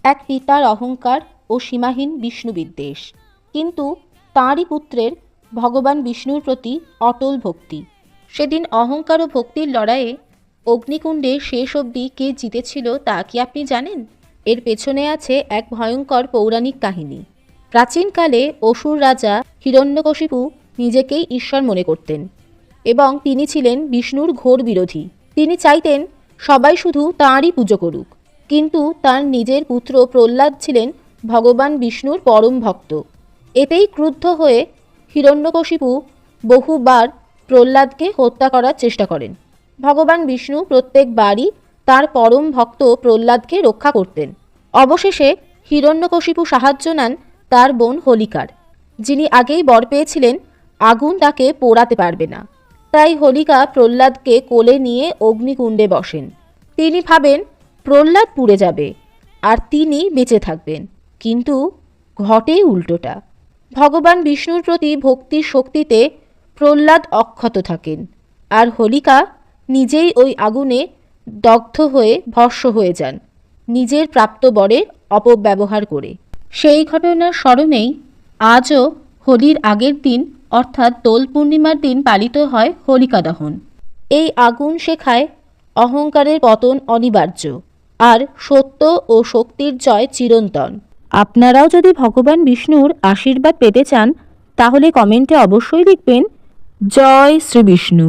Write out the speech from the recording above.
এক পিতার অহংকার ও সীমাহীন বিষ্ণু বিদ্বেষ, কিন্তু তাঁরই পুত্রের ভগবান বিষ্ণুর প্রতি অটল ভক্তি। সেদিন অহংকার ও ভক্তির লড়াইয়ে অগ্নিকুণ্ডে শেষ অবধি কে জিতেছিল তা কি আপনি জানেন? এর পেছনে আছে এক ভয়ঙ্কর পৌরাণিক কাহিনী। প্রাচীনকালে অসুর রাজা হিরণ্যকশিপু নিজেকেই ঈশ্বর মনে করতেন এবং তিনি ছিলেন বিষ্ণুর ঘোর বিরোধী। তিনি চাইতেন সবাই শুধু তাঁরই পুজো করুক, কিন্তু তার নিজের পুত্র প্রহ্লাদ ছিলেন ভগবান বিষ্ণুর পরম ভক্ত। এতেই ক্রুদ্ধ হয়ে হিরণ্যকশিপু বহুবার প্রহ্লাদকে হত্যা করার চেষ্টা করেন। ভগবান বিষ্ণু প্রত্যেকবারই তার পরম ভক্ত প্রহ্লাদকে রক্ষা করতেন। অবশেষে হিরণ্যকশিপু সাহায্য নেন তার বোন হোলিকার, যিনি আগেই বর পেয়েছিলেন আগুন তাকে পোড়াতে পারবে না। তাই হোলিকা প্রহ্লাদকে কোলে নিয়ে অগ্নিকুণ্ডে বসেন। তিনি ভাবেন প্রহ্লাদ পুড়ে যাবে আর তিনি বেঁচে থাকবেন, কিন্তু ঘটে উল্টোটা। ভগবান বিষ্ণুর প্রতি ভক্তির শক্তিতে প্রহ্লাদ অক্ষত থাকেন, আর হোলিকা নিজেই ওই আগুনে দগ্ধ হয়ে ভস্ম হয়ে যান, নিজের প্রাপ্ত বরের অপব্যবহার করে। সেই ঘটনার স্মরণেই আজও হোলির আগের দিন অর্থাৎ দোল পূর্ণিমার দিন পালিত হয় হোলিকা দহন। এই আগুন শেখায় অহংকারের পতন অনিবার্য, আর সত্য ও শক্তির জয় চিরন্তন। আপনারাও যদি ভগবান বিষ্ণুর আশীর্বাদ পেতে চান, তাহলে কমেন্টে অবশ্যই লিখবেন জয় শ্রী বিষ্ণু।